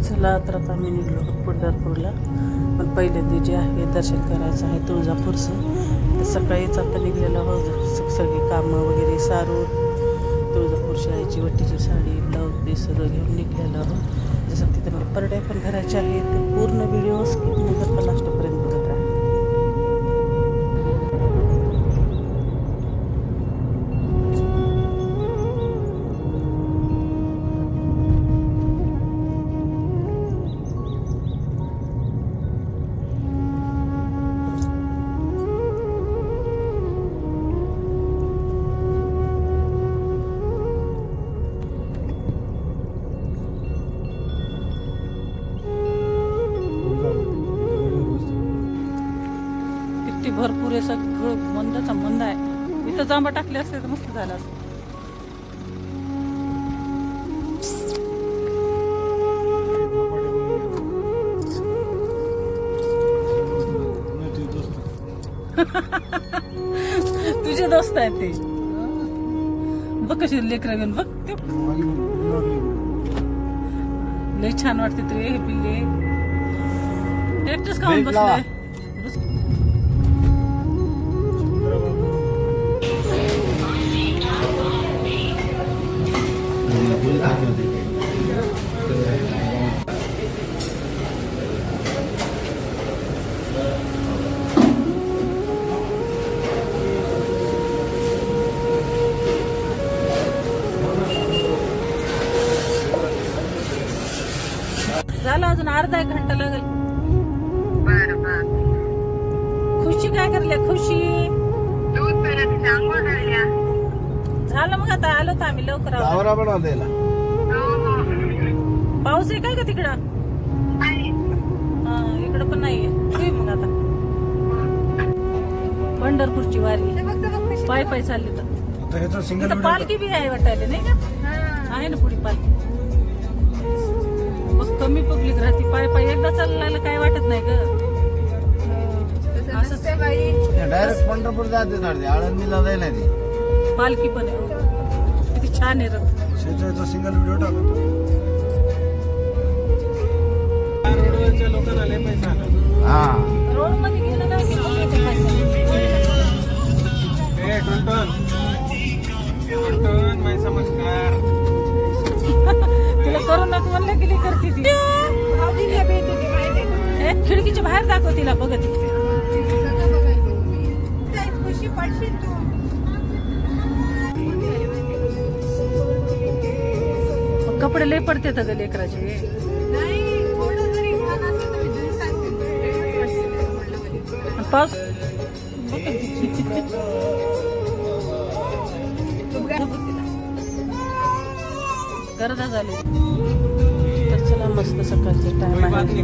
चला तर आता आम्ही निघलो पंढरपूरला. पण पहिल्यांदा जे आहे दर्शन करायचं आहे तुळजापूरचं. तर सकाळीच आता निघलेलं आहोत, सगळी कामं वगैरे सारून तुळजापूरची आईची वट्टीची साडी ब्लाऊज ते सगळं घेऊन निघलेलं आहोत. जसं तिथं मला परड्या पण घराच्या आहेत. पूर्ण व्हिडिओ स्किप न करता लास्टपर्यंत बघत राहा. भरपूर आहे सगळं मंदाचा मंद आहे. इथं जांभा टाकले असते तर मस्त झालं असतं. तुझे दोस्त आहेत ते. बघ कशी लेकरं घेऊन बघ ते लय छान वाटते तरी हे पिल्ले एकटच खाऊन बसले. झालं अजून अर्धा एक घंटा लागेल. खुशी काय करल्या? खुशी झालं मग आता आलो तर आम्ही लवकर. पाऊस आहे काय का तिकडं? इकडं पण नाहीये. मग आता पंढरपूरची वारी पाय पाय चालली तर पालखी बी आहे वाटायला नाही का? आहे ना पुढे पालखी. मग कमी पब्लिक राहते. पाय पाय एकदा चालला काय वाटत नाही ग. डायरेक्ट पंढरपूर जाते आळंदीला जायला ती पालखी पण आहे. किती छान आहे रथ. सिंगल व्हिडिओ टाकतो. लोकांना लय पैसा. हा रोड मध्ये गेलं ना नमस्कार. तुला करून नको म्हणलं की करते ती. खिडकीच्या बाहेर दाखव तिला बघत. खुशी पडशील तू. कपडे लय पडते तर लेकराचे. पाऊस गरजा झाली. तर चला मस्त सकाळचं टाइम आहे.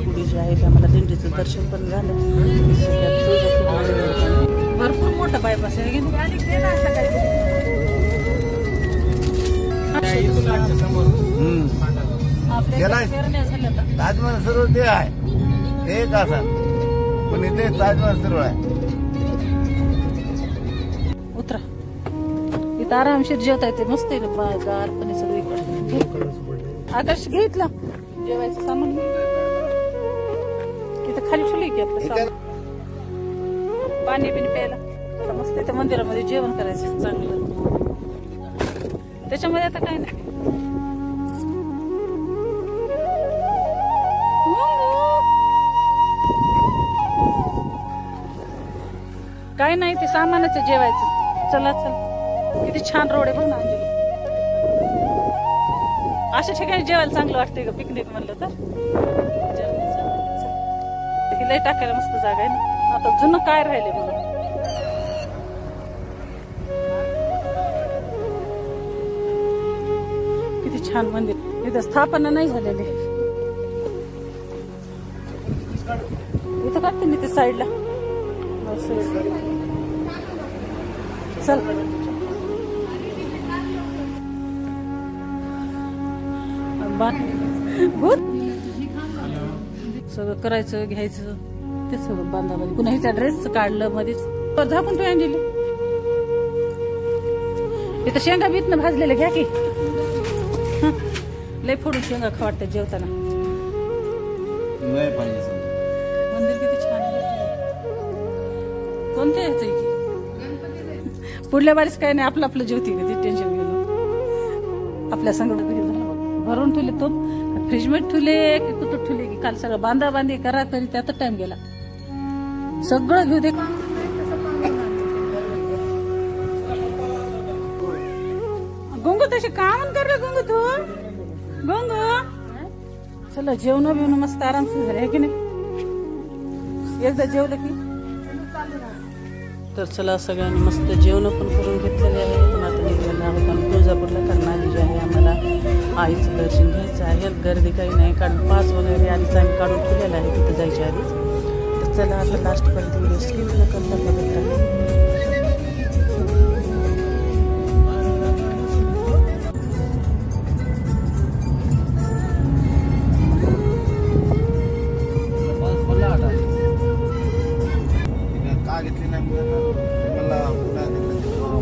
पुढे जे आहे आम्हाला दिंडीचं दर्शन पण झालं. भरपूर मोठा बायपास आहे. ताजमहल सरोवर ते आहे ते एक असं पण इथे ताजमहल सरोवर आहे. उतरा इथं आरामशीर जेवता येते. मस्त आहे गार पण सगळीकडे. आकाश घेतला जेवायचं सामान इथं खाली ठेवली की आपलं सामान. पाणी बिणी प्यायला मस्त. इथं मंदिरामध्ये जेवण करायचं चांगलं. त्याच्यामध्ये आता काय नाही. काय नाही ते सामानच आहे जेवायचं. चला चल किती छान रोड आहे बघ ना अंजली. अशा ठिकाणी जेवायला चांगलं वाटतंय का पिकनिक म्हणलं तर. लय टाकायला मस्त जागा आहे ना. आता जुनं काय राहिले बघ. किती छान मंदिर. इथं स्थापना नाही झालेली. इथं काढते मी ते साईडला. चल सगळं करायचं घ्यायचं ते सगळं बांधामध्ये. पुन्हा ह्याचा ड्रेस काढलं मध्येच. झाकून ठेव अंजली. इथं शेंगा बीत ना भाजलेलं घ्या की. लय फोडून शेंगा खा वाटतं जेवताना. नाही पाहिजे समजा. मंदिर किती छान आहे. कोणते यायचं की पुढल्या बारीस काही नाही, आपलं आपलं जेवती का ते टेन्शन घेऊन. आपल्या संग भरून ठेवले तो फ्रीज मध्ये ठेवले की कुठं ठेवले की काल सगळं बांधा बांधी करा तरी त्यात टाइम गेला. सगळं घेऊ दे. गंगू तसे काम कर गंगू तू. गंगू चला जेवण बिवणं मस्त आरामशीर झाले आहे की नाही. एकदा जेवलं की तर चला सगळ्यांनी मस्त जेवण पण करून घेतलेले आहे. पण आता निघालेलं आहोत आम्ही तुळजापूरला. कारण आधी जे आहे आम्हाला आईचं दर्शन घ्यायचं आहे. गर्दी काही नाही कारण पास वगैरे आधीच आम्ही काढून ठेवलेलं आहे तिथं जायच्या आधीच. तर चला आता लास्टपर्यंत व्हिडिओ स्किप न करता बघत राहा.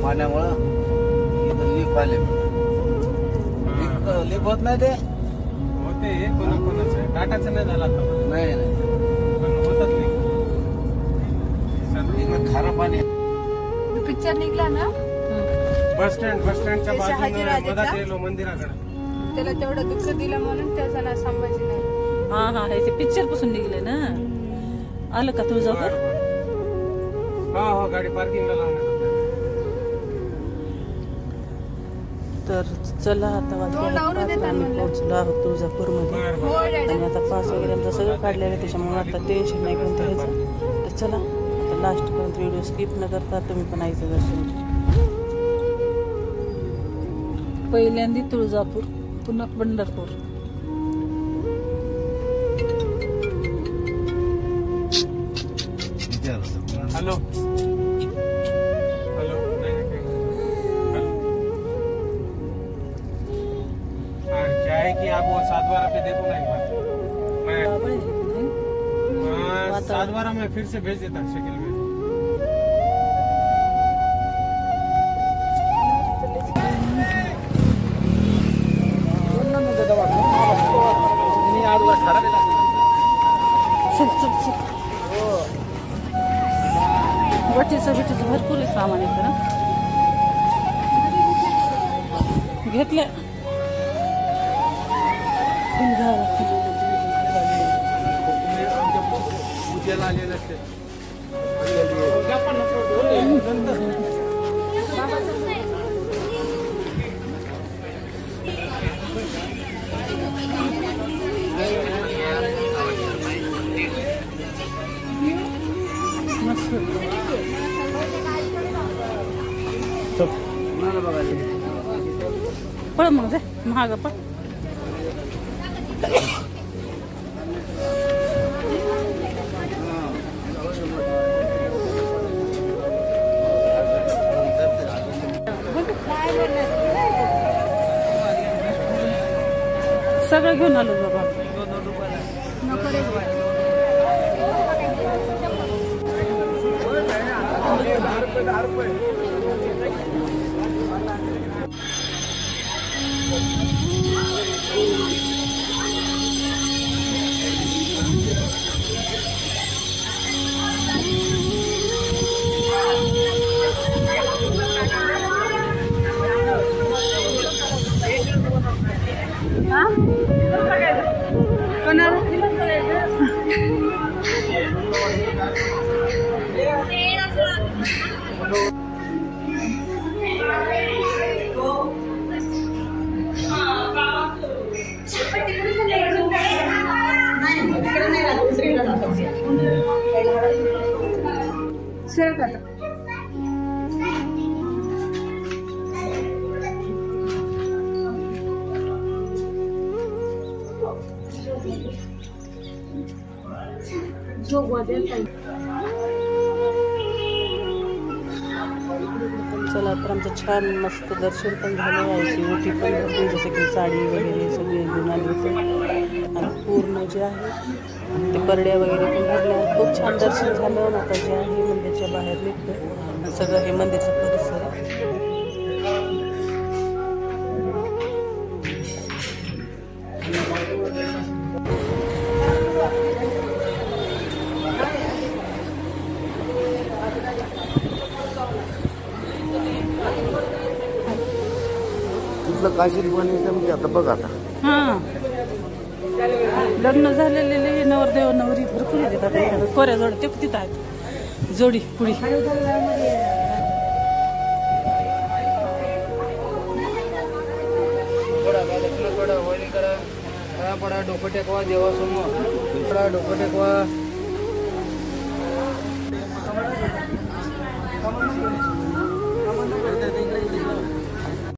पाण्यामुळं लीक आले. लीक होत नाही ते होते कोणाचं टाटाचं नाही झाला नाही पण होतात नाही. खारं पाणी. पिक्चर निघला ना बस स्टँडच्या बाजूला शहाजीराजाचा? मधात गेलो मंदिराकडे. त्याला तेवढं दुःख दिलं म्हणून त्याचा ना संभाजी नाही. हा हा हे पिक्चर पासून निघले ना. आलं का तुळजापूर. हो गाडी पार्किंगला लावणार. तर चला आता वाजले आम्ही पोहोचलो आहोत तुळजापूरमध्ये. आणि आता पास वगैरे आमचं सगळं काढलेलं आहे त्याच्यामुळे आता टेन्शन नाही कोणतं ह्याचं. तर चला आता लास्टपर्यंत व्हिडिओ स्किप न करता तुम्ही पण आईचं दर्शन घ्या. पहिल्यांदी तुळजापूर पुन्हा पंढरपूर. हेलो हेलो क्या है कि आप वो 7/12 पे देखो ना एक बार. मैं 7/12 में फिर से भेज देता शकील में. वटीचं भरपूर सामान येतं ना. घेतले उद्याला आलेलं असते. पळ मग जाय महाग पळ. सगळं घेऊन आलो बाबा. चला तर आमचं छान मस्त दर्शन पण झालं. आईची ओटी पण भरली जसं की साडी वगैरे सगळे घेऊन आले होते. आणि पूर्ण जे आहे ते परड्या वगैरे पण भरल्या. खूप छान दर्शन झालं. आता जे आहे मंदिरच्या बाहेर निघतो सगळं हे मंदिरचं परिसर. इथलं काशीत पण एकदम की आता बघ आता हां लग्न झालेले नवरदेव नवरी भरपूर येतात कोऱ्याजवळ ते तिथं आहेत जोडी पुढी पडा डोकं टेकवा देवासमोर पडा डोकं टेकवा